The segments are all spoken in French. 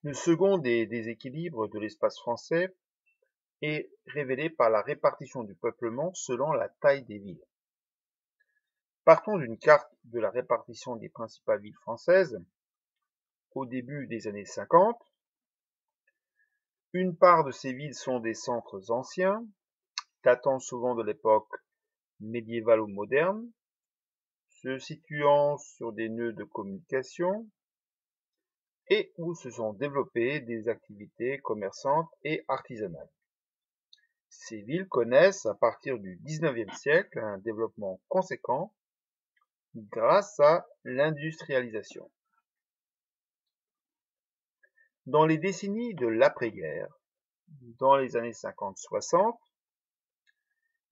Le second des déséquilibres de l'espace français est révélé par la répartition du peuplement selon la taille des villes. Partons d'une carte de la répartition des principales villes françaises au début des années 50. Une part de ces villes sont des centres anciens, datant souvent de l'époque médiévale ou moderne, se situant sur des nœuds de communication et où se sont développées des activités commerçantes et artisanales. Ces villes connaissent à partir du XIXe siècle un développement conséquent grâce à l'industrialisation. Dans les décennies de l'après-guerre, dans les années 50-60,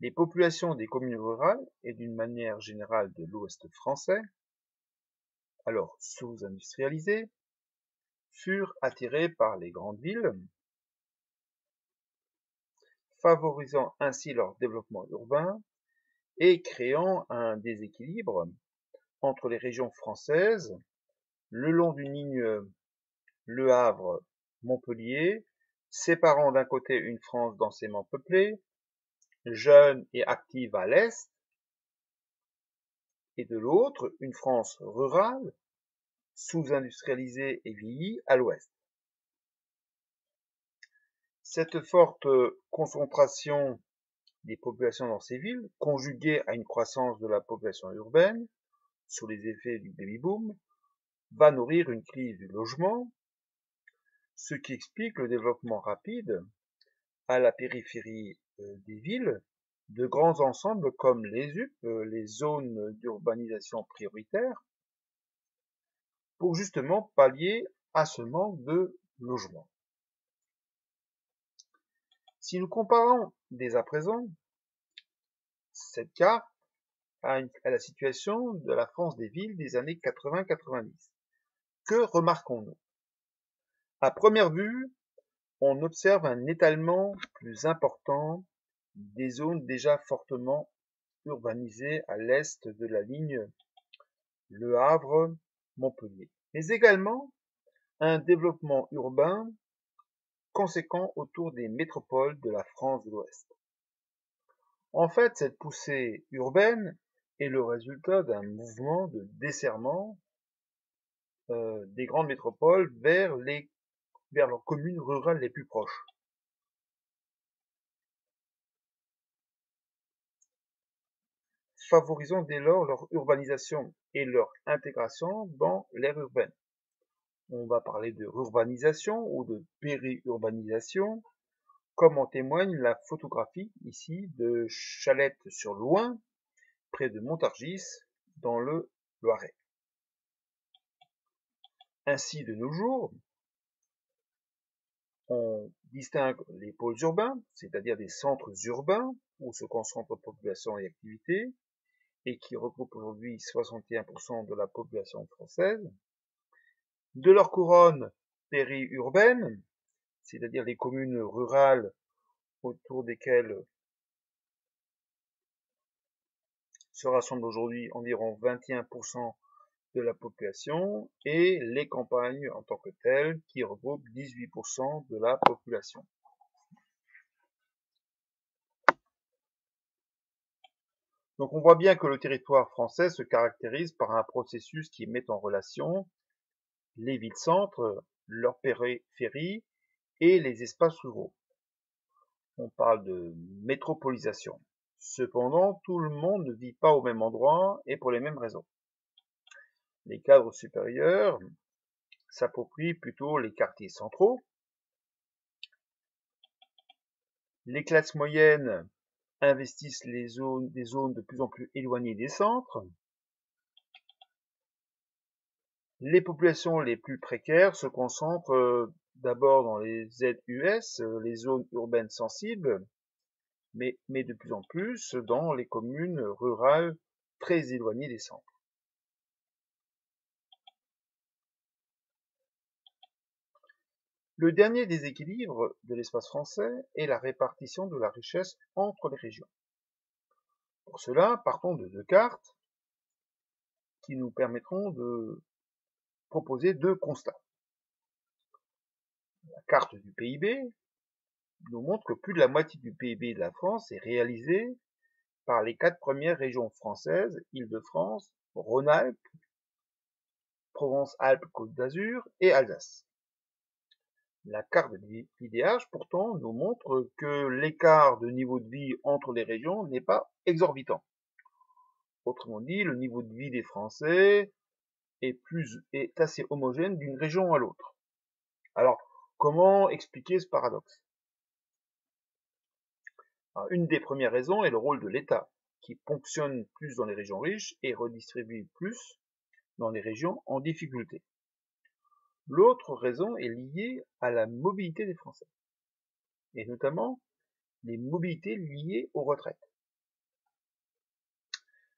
les populations des communes rurales et d'une manière générale de l'Ouest français, alors sous-industrialisées, furent attirées par les grandes villes, favorisant ainsi leur développement urbain et créant un déséquilibre entre les régions françaises le long d'une ligne Le Havre-Montpellier, séparant d'un côté une France densément peuplée, jeune et active à l'est, et de l'autre une France rurale, sous-industrialisée et vieillie à l'ouest. Cette forte concentration des populations dans ces villes, conjuguée à une croissance de la population urbaine, sous les effets du baby-boom, va nourrir une crise du logement, ce qui explique le développement rapide, à la périphérie des villes, de grands ensembles comme les ZUP, les zones d'urbanisation prioritaire, pour justement pallier à ce manque de logement. Si nous comparons dès à présent cette carte à la situation de la France des villes des années 80-90, que remarquons-nous? À première vue, on observe un étalement plus important des zones déjà fortement urbanisées à l'est de la ligne Le Havre-Montpellier, mais également un développement urbain conséquent autour des métropoles de la France de l'Ouest. En fait, cette poussée urbaine est le résultat d'un mouvement de desserrement des grandes métropoles vers leurs communes rurales les plus proches. Favorisant dès lors leur urbanisation et leur intégration dans l'aire urbaine. On va parler de rurbanisation ou de périurbanisation, comme en témoigne la photographie ici de Chalette-sur-Loing, près de Montargis, dans le Loiret. Ainsi, de nos jours, on distingue les pôles urbains, c'est-à-dire des centres urbains où se concentrent population et activité, et qui regroupent aujourd'hui 61% de la population française, de leur couronne périurbaine, c'est-à-dire les communes rurales autour desquelles se rassemblent aujourd'hui environ 21% de la population, et les campagnes en tant que telles qui regroupent 18% de la population. Donc on voit bien que le territoire français se caractérise par un processus qui met en relation les villes-centres, leurs périphéries et les espaces ruraux. On parle de métropolisation. Cependant, tout le monde ne vit pas au même endroit et pour les mêmes raisons. Les cadres supérieurs s'approprient plutôt les quartiers centraux. Les classes moyennes investissent des zones de plus en plus éloignées des centres. Les populations les plus précaires se concentrent d'abord dans les ZUS, les zones urbaines sensibles, mais de plus en plus dans les communes rurales très éloignées des centres. Le dernier déséquilibre de l'espace français est la répartition de la richesse entre les régions. Pour cela, partons de deux cartes qui nous permettront de proposer deux constats. La carte du PIB nous montre que plus de la moitié du PIB de la France est réalisé par les 4 premières régions françaises, Île-de-France, Rhône-Alpes, Provence-Alpes-Côte d'Azur et Alsace. La carte de l'IDH, pourtant, nous montre que l'écart de niveau de vie entre les régions n'est pas exorbitant. Autrement dit, le niveau de vie des Français est assez homogène d'une région à l'autre. Alors, comment expliquer ce paradoxe? Alors, une des premières raisons est le rôle de l'État, qui ponctionne plus dans les régions riches et redistribue plus dans les régions en difficulté. L'autre raison est liée à la mobilité des Français, et notamment les mobilités liées aux retraites.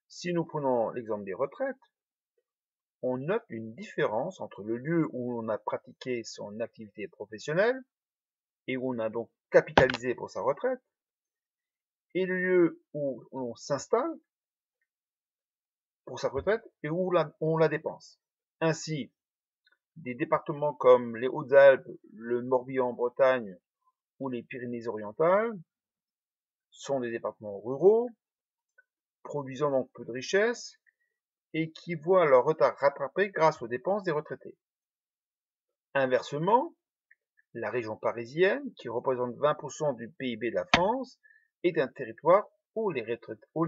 Si nous prenons l'exemple des retraites, on note une différence entre le lieu où on a pratiqué son activité professionnelle et où on a donc capitalisé pour sa retraite, et le lieu où on s'installe pour sa retraite et où on la dépense. Ainsi, des départements comme les Hautes-Alpes, le Morbihan en Bretagne ou les Pyrénées-Orientales sont des départements ruraux, produisant donc peu de richesses et qui voient leur retard rattrapé grâce aux dépenses des retraités. Inversement, la région parisienne, qui représente 20% du PIB de la France, est un territoire où les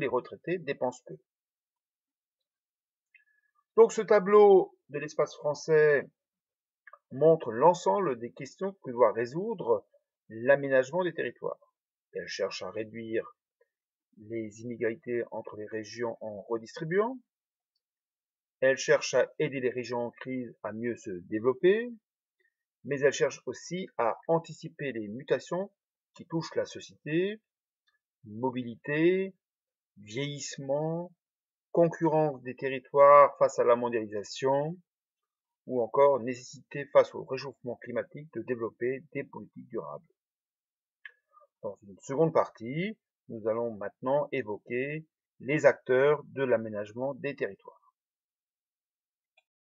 retraités dépensent peu. Donc ce tableau de l'espace français montre l'ensemble des questions que doit résoudre l'aménagement des territoires. Elle cherche à réduire les inégalités entre les régions en redistribuant. Elle cherche à aider les régions en crise à mieux se développer, mais elle cherche aussi à anticiper les mutations qui touchent la société, mobilité, vieillissement, concurrence des territoires face à la mondialisation, ou encore nécessité face au réchauffement climatique de développer des politiques durables. Dans une seconde partie, nous allons maintenant évoquer les acteurs de l'aménagement des territoires.